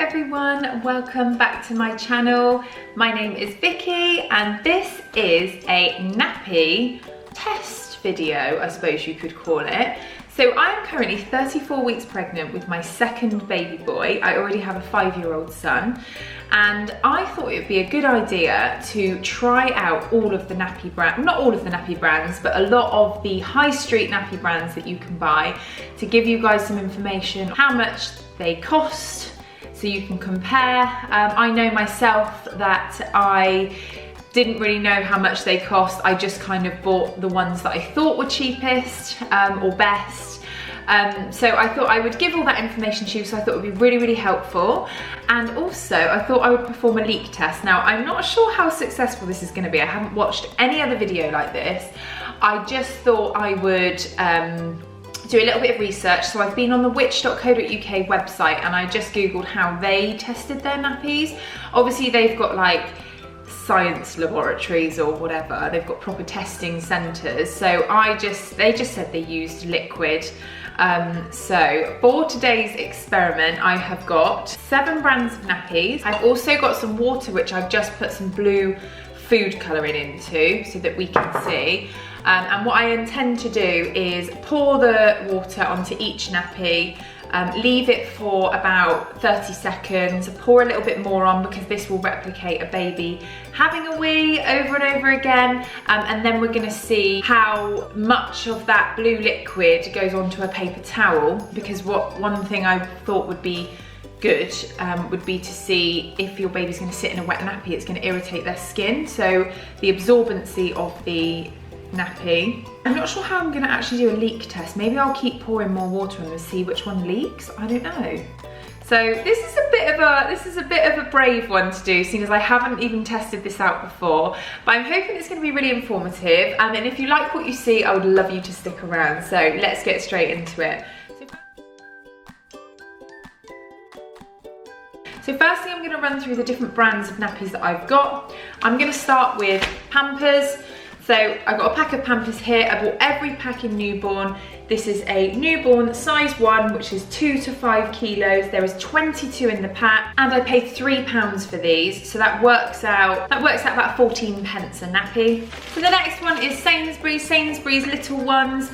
everyone, welcome back to my channel. My name is Vicky and this is a nappy test video, I suppose you could call it. So I am currently 34 weeks pregnant with my second baby boy. I already have a 5-year-old son, and I thought it would be a good idea to try out all of the nappy brands, not all of the nappy brands, but a lot of the high street nappy brands that you can buy, to give you guys some information on how much they cost so you can compare. I know myself that I didn't really know how much they cost. I just kind of bought the ones that I thought were cheapest or best. So I thought I would give all that information to you, so I thought it would be really, really helpful. And also I thought I would perform a leak test. Now I'm not sure how successful this is going to be. I haven't watched any other video like this. I just thought I would do a little bit of research. So I've been on the which.co.uk website and I just googled how they tested their nappies. Obviously they've got like science laboratories or whatever, they've got proper testing centres. So they just said they used liquid. So for today's experiment I have got 7 brands of nappies. I've also got some water which I've just put some blue food colouring into so that we can see. And what I intend to do is pour the water onto each nappy, leave it for about 30 seconds, pour a little bit more on because this will replicate a baby having a wee over and over again, and then we're going to see how much of that blue liquid goes onto a paper towel, because one thing I thought would be good would be to see if your baby's going to sit in a wet nappy, it's going to irritate their skin, so the absorbency of the nappy. I'm not sure how I'm going to actually do a leak test. Maybe I'll keep pouring more water on and see which one leaks. I don't know. So this is a bit of a brave one to do, seeing as I haven't even tested this out before. But I'm hoping it's going to be really informative. And if you like what you see, I would love you to stick around. So let's get straight into it. So firstly, I'm going to run through the different brands of nappies that I've got. I'm going to start with Pampers. So I got a pack of Pampers here. I bought every pack in newborn. This is a newborn size 1, which is 2 to 5 kilos. There is 22 in the pack, and I paid £3 for these. So that works out about 14 pence a nappy. So the next one is Sainsbury's little ones.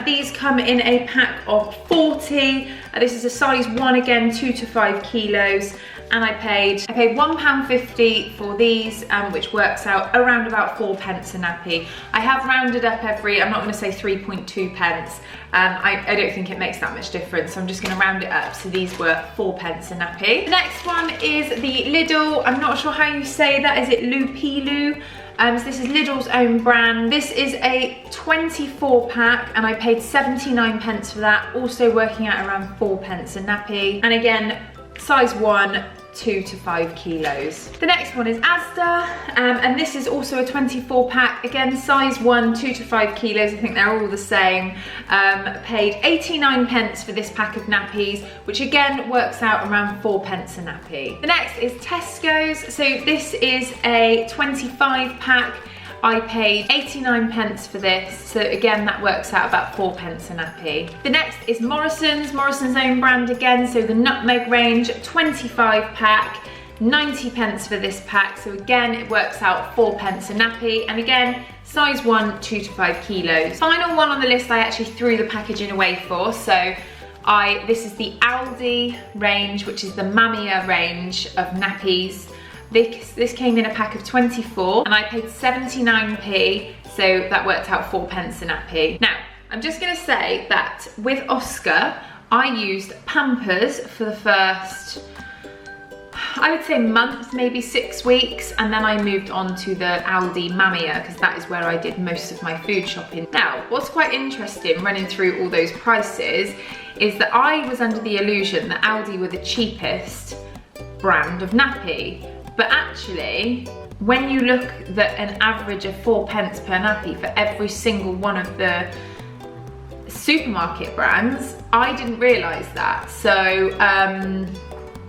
These come in a pack of 40. This is a size 1 again, 2 to 5 kilos. And I paid £1.50 for these, which works out around about 4 pence a nappy. I have rounded up I'm not going to say 3.2 pence. I don't think it makes that much difference, so I'm just going to round it up. So these were 4 pence a nappy. The next one is the Lidl. I'm not sure how you say that. Is it Lupilu? So this is Lidl's own brand. This is a 24 pack and I paid 79 pence for that, also working out around 4 pence a nappy. And again, size 1, 2 to 5 kilos. The next one is Asda, and this is also a 24 pack, again size 1, 2 to 5 kilos. I think they're all the same. Paid 89 pence for this pack of nappies, which again works out around 4 pence a nappy. The next is Tesco's. So this is a 25 pack. I paid 89 pence for this, so again that works out about 4 pence a nappy. The next is Morrison's own brand again, so the nutmeg range, 25 pack, 90 pence for this pack, so again it works out 4 pence a nappy, and again size 1, 2 to 5 kilos. Final one on the list I actually threw the packaging away for, so this is the Aldi range, which is the Mamia range of nappies. This came in a pack of 24 and I paid 79p, so that worked out 4 pence a nappy. Now, I'm just going to say that with Oscar, I used Pampers for the first, I would say month, maybe 6 weeks, and then I moved on to the Aldi Mamia because that is where I did most of my food shopping. Now, what's quite interesting running through all those prices is that I was under the illusion that Aldi were the cheapest brand of nappy. But actually, when you look at an average of 4 pence per nappy for every single one of the supermarket brands, I didn't realise that. So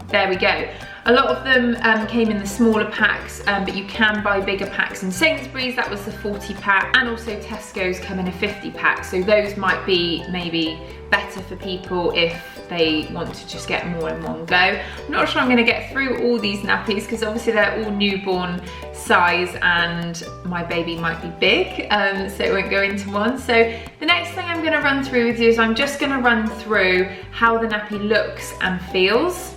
there we go. A lot of them came in the smaller packs, but you can buy bigger packs in Sainsbury's. That was the 40 pack, and also Tesco's come in a 50 pack. So those might be maybe better for people if they want to just get more in one go. I'm not sure I'm going to get through all these nappies because obviously they're all newborn size and my baby might be big, so it won't go into one. So the next thing I'm going to run through with you is I'm just going to run through how the nappy looks and feels.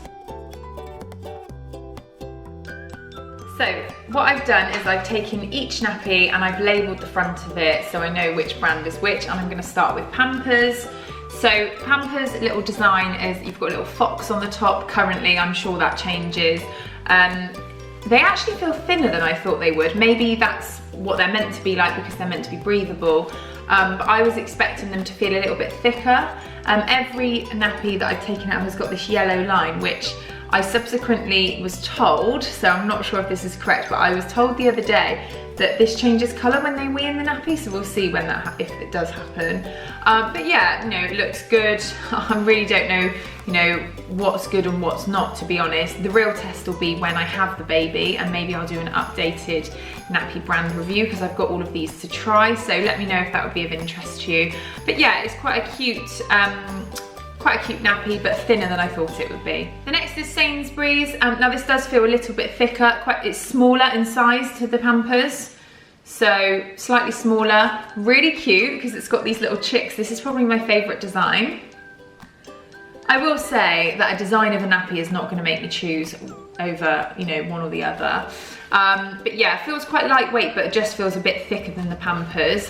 So what I've done is I've taken each nappy and I've labelled the front of it so I know which brand is which, and I'm going to start with Pampers. So Pampers little design is you've got a little fox on the top currently, I'm sure that changes. They actually feel thinner than I thought they would. Maybe that's what they're meant to be like because they're meant to be breathable, but I was expecting them to feel a little bit thicker. Every nappy that I've taken out has got this yellow line, which I subsequently was told, so I'm not sure if this is correct, but I was told the other day that this changes colour when they wee in the nappy, so we'll see when that if it does happen. But yeah, you know, it looks good. I really don't know, you know, what's good and what's not, to be honest. The real test will be when I have the baby, and maybe I'll do an updated nappy brand review because I've got all of these to try, so let me know if that would be of interest to you. But yeah, it's quite a cute nappy, but thinner than I thought it would be. The next is Sainsbury's. Now this does feel a little bit thicker, it's smaller in size to the Pampers. So slightly smaller, really cute because it's got these little chicks. This is probably my favourite design. I will say that a design of a nappy is not gonna make me choose over, you know, one or the other. But yeah, it feels quite lightweight, but it just feels a bit thicker than the Pampers.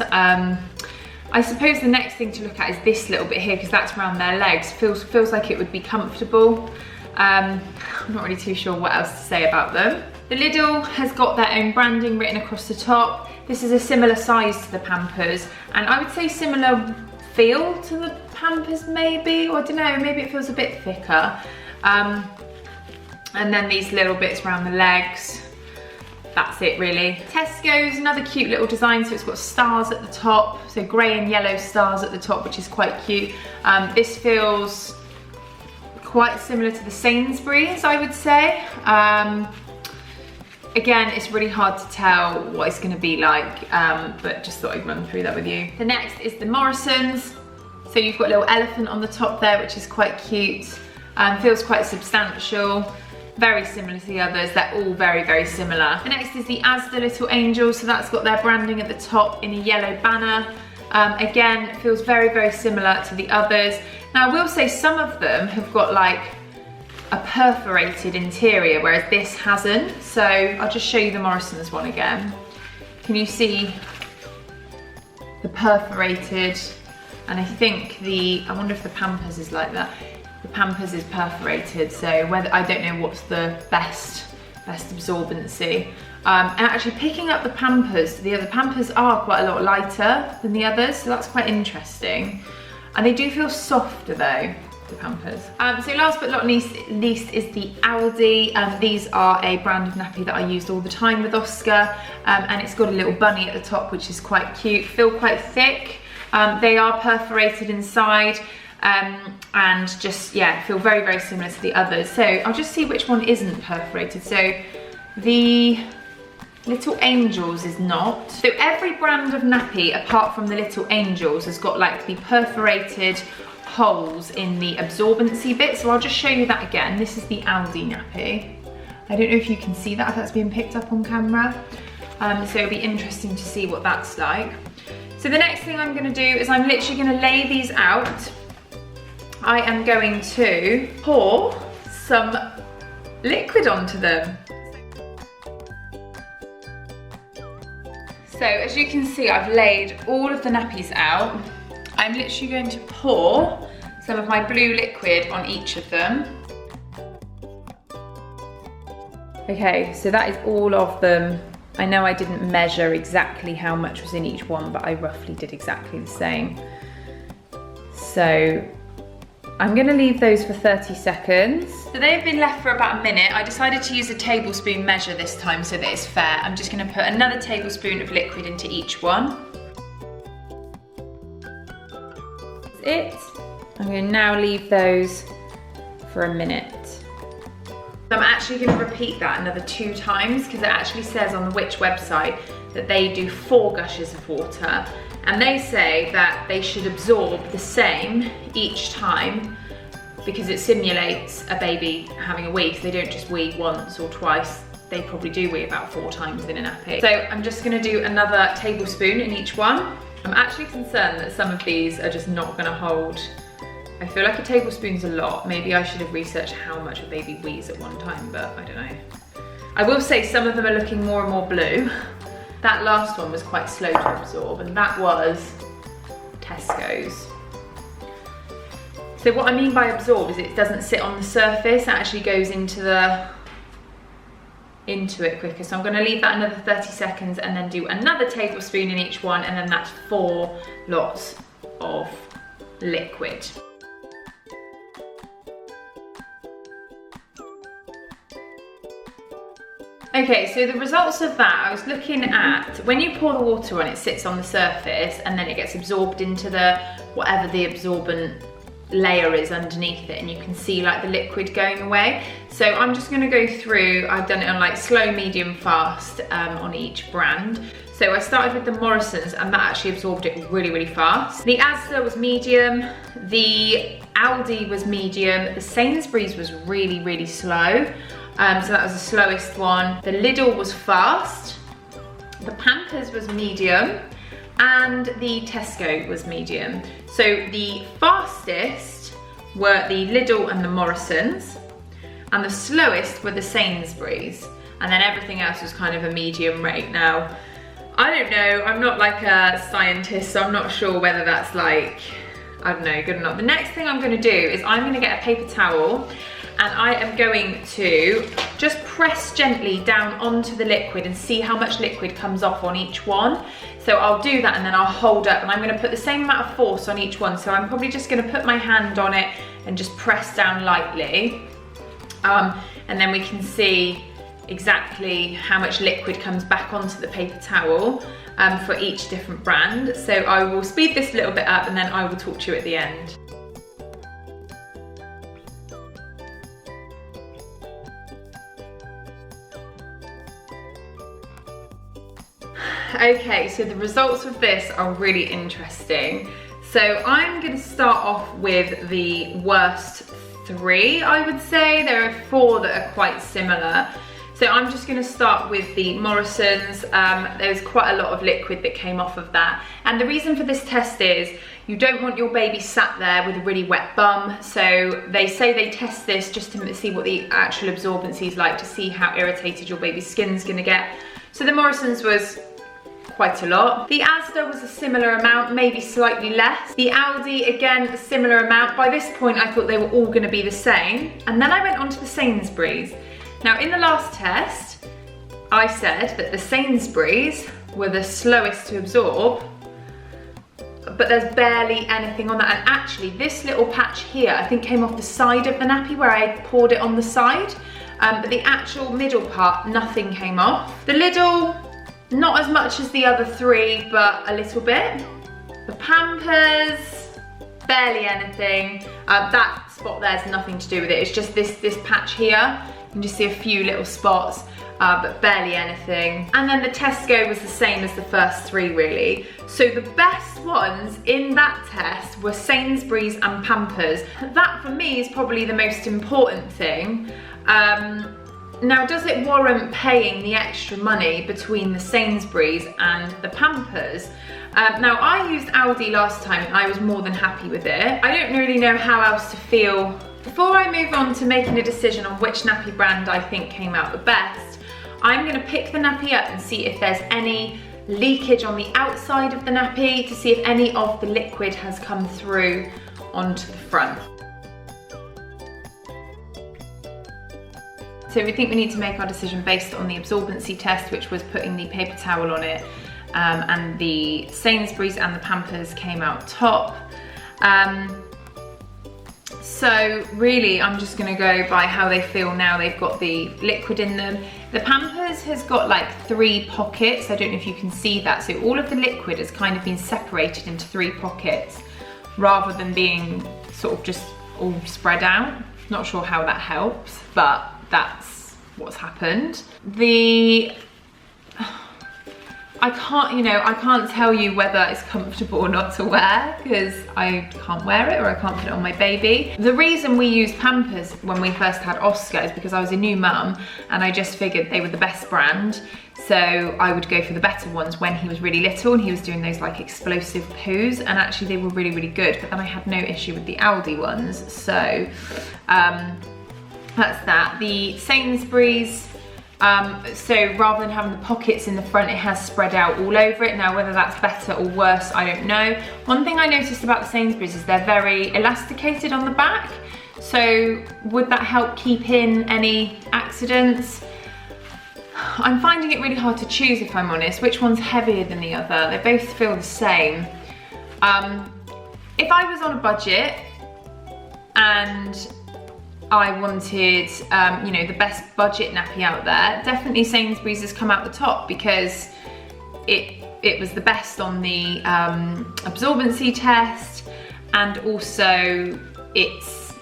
I suppose the next thing to look at is this little bit here because that's around their legs. Feels like it would be comfortable. I'm not really too sure what else to say about them. The Lidl has got their own branding written across the top. This is a similar size to the Pampers, and I would say similar feel to the Pampers maybe, or I don't know, maybe it feels a bit thicker. And then these little bits around the legs. That's it really. Tesco's, another cute little design, so it's got stars at the top, so grey and yellow stars at the top, which is quite cute. This feels quite similar to the Sainsbury's, I would say. Again, it's really hard to tell what it's going to be like, but just thought I'd run through that with you. The next is the Morrisons. So you've got a little elephant on the top there, which is quite cute. Feels quite substantial. Very similar to the others, they're all very, very similar. The next is the Asda Little Angels, so that's got their branding at the top in a yellow banner. Again, feels very, very similar to the others. Now I will say some of them have got like a perforated interior, whereas this hasn't. So I'll just show you the Morrisons one again. Can you see the perforated? And I think I wonder if the Pampers is like that. The Pampers is perforated, so whether, I don't know what's the best absorbency. And actually picking up the Pampers, the other Pampers are quite a lot lighter than the others, so that's quite interesting. And they do feel softer though, the Pampers. So last but not least is the Aldi. These are a brand of nappy that I used all the time with Oscar, and it's got a little bunny at the top, which is quite cute. Feel quite thick. They are perforated inside. And just, yeah, feel very, very similar to the others. So I'll just see which one isn't perforated. So the Little Angels is not. So every brand of nappy, apart from the Little Angels, has got like the perforated holes in the absorbency bit. So I'll just show you that again. This is the Aldi nappy. I don't know if you can see that, if that's being picked up on camera. So it'll be interesting to see what that's like. So the next thing I'm gonna do is I'm literally gonna lay these out. I am going to pour some liquid onto them. So as you can see, I've laid all of the nappies out. I'm literally going to pour some of my blue liquid on each of them. Okay, so that is all of them. I know I didn't measure exactly how much was in each one, but I roughly did exactly the same. So I'm gonna leave those for 30 seconds. So they've been left for about a minute. I decided to use a tablespoon measure this time so that it's fair. I'm just gonna put another tablespoon of liquid into each one. That's it. I'm gonna now leave those for a minute. I'm actually gonna repeat that another 2 times because it actually says on the Which website that they do 4 gushes of water. and they say that they should absorb the same each time because it simulates a baby having a wee, so they don't just wee once or twice, they probably do wee about 4 times in a nappy. So I'm just gonna do another tablespoon in each one. I'm actually concerned that some of these are just not gonna hold. I feel like a tablespoon's a lot. Maybe I should have researched how much a baby wees at one time, but I don't know. I will say some of them are looking more and more blue. That last one was quite slow to absorb, and that was Tesco's. So what I mean by absorb is it doesn't sit on the surface, it actually goes into it quicker. So I'm gonna leave that another 30 seconds and then do another tablespoon in each one, and then that's 4 lots of liquid. Okay, so the results of that, I was looking at, when you pour the water on, it sits on the surface and then it gets absorbed into whatever the absorbent layer is underneath it, and you can see like the liquid going away. So I'm just gonna go through, I've done it on like slow, medium, fast on each brand. So I started with the Morrisons, and that actually absorbed it really, really fast. The Asda was medium, the Aldi was medium, the Sainsbury's was really, really slow. So that was the slowest one. The Lidl was fast, the Pampers was medium, and the Tesco was medium. So the fastest were the Lidl and the Morrisons, and the slowest were the Sainsbury's, and then everything else was kind of a medium rate. Now, I don't know, I'm not like a scientist, so I'm not sure whether that's like, I don't know, good or not. The next thing I'm gonna do is I'm gonna get a paper towel, and I am going to just press gently down onto the liquid and see how much liquid comes off on each one. So I'll do that, and then I'll hold up, and I'm gonna put the same amount of force on each one. So I'm probably just gonna put my hand on it and just press down lightly. And then we can see exactly how much liquid comes back onto the paper towel for each different brand. So I will speed this a little bit up, and then I will talk to you at the end. Okay, so the results of this are really interesting. So I'm going to start off with the worst 3, I would say. There are 4 that are quite similar. So I'm just going to start with the Morrisons. There's quite a lot of liquid that came off of that. And the reason for this test is you don't want your baby sat there with a really wet bum. So they say they test this just to see what the actual absorbency is like, to see how irritated your baby's skin's going to get. So the Morrisons was quite a lot. The Asda was a similar amount, maybe slightly less. The Aldi, again, a similar amount. By this point, I thought they were all gonna be the same. And then I went on to the Sainsbury's. Now, in the last test, I said that the Sainsbury's were the slowest to absorb, but there's barely anything on that. And actually, this little patch here, I think came off the side of the nappy where I poured it on the side. But the actual middle part, nothing came off. The Lidl, not as much as the other 3, but a little bit. The Pampers, barely anything. That spot there's nothing to do with it. It's just this patch here. You can just see a few little spots, but barely anything. And then the Tesco was the same as the first 3, really. So the best ones in that test were Sainsbury's and Pampers. That for me is probably the most important thing. Now, does it warrant paying the extra money between the Sainsbury's and the Pampers? Now, I used Aldi last time and I was more than happy with it. I don't really know how else to feel. Before I move on to making a decision on which nappy brand I think came out the best, I'm gonna pick the nappy up and see if there's any leakage on the outside of the nappy, to see if any of the liquid has come through onto the front. So we think we need to make our decision based on the absorbency test, which was putting the paper towel on it, and the Sainsbury's and the Pampers came out top. So really, I'm just gonna go by how they feel now they've got the liquid in them. The Pampers has got like 3 pockets. I don't know if you can see that. So all of the liquid has kind of been separated into 3 pockets rather than being sort of just all spread out. Not sure how that helps, but that's what's happened. The I can't, you know, I can't tell you whether it's comfortable or not to wear because I can't wear it or I can't put it on my baby. The reason we used Pampers when we first had Oscar is because I was a new mum and I just figured they were the best brand. So I would go for the better ones when he was really little and he was doing those like explosive poos, and actually they were really, really good, but then I had no issue with the Aldi ones. So that's that. The Sainsbury's, so rather than having the pockets in the front, it has spread out all over it. Now, whether that's better or worse, I don't know. One thing I noticed about the Sainsbury's is they're very elasticated on the back. So would that help keep in any accidents? I'm finding it really hard to choose, if I'm honest. Which one's heavier than the other? They both feel the same. If I was on a budget and I wanted, you know, the best budget nappy out there, definitely Sainsbury's has come out the top because it was the best on the absorbency test, and also it's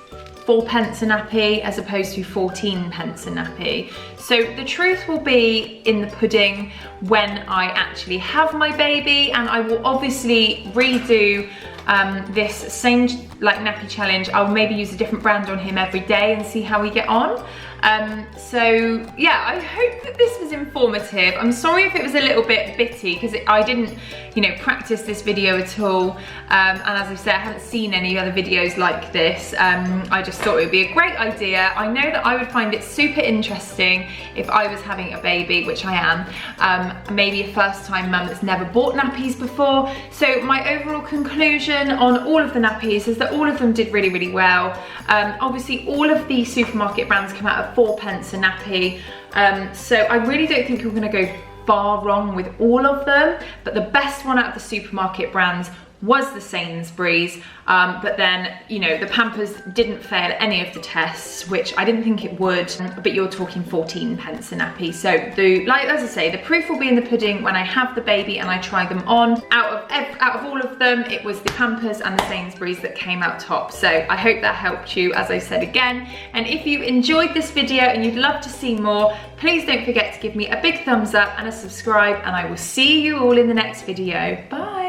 4p a nappy as opposed to 14p a nappy. So the truth will be in the pudding when I actually have my baby, and I will obviously redo this same like nappy challenge. I'll maybe use a different brand on him every day and see how we get on. So yeah, I hope that this was informative. I'm sorry if it was a little bit bitty because I didn't, you know, practice this video at all. And as I said, I haven't seen any other videos like this. I just thought it would be a great idea. I know that I would find it super interesting if I was having a baby, which I am, maybe a first time mum that's never bought nappies before. So my overall conclusion on all of the nappies is that all of them did really, really well. Obviously all of the supermarket brands come out at 4p a nappy. So I really don't think you're gonna go far wrong with all of them, but the best one out of the supermarket brands was the Sainsbury's, but then, you know, the Pampers didn't fail any of the tests, which I didn't think it would, but you're talking 14p a nappy. So like as I say, the proof will be in the pudding when I have the baby and I try them on. Out of all of them, it was the Pampers and the Sainsbury's that came out top. So I hope that helped you, as I said again. And if you enjoyed this video and you'd love to see more, please don't forget to give me a big thumbs up and a subscribe, and I will see you all in the next video. Bye.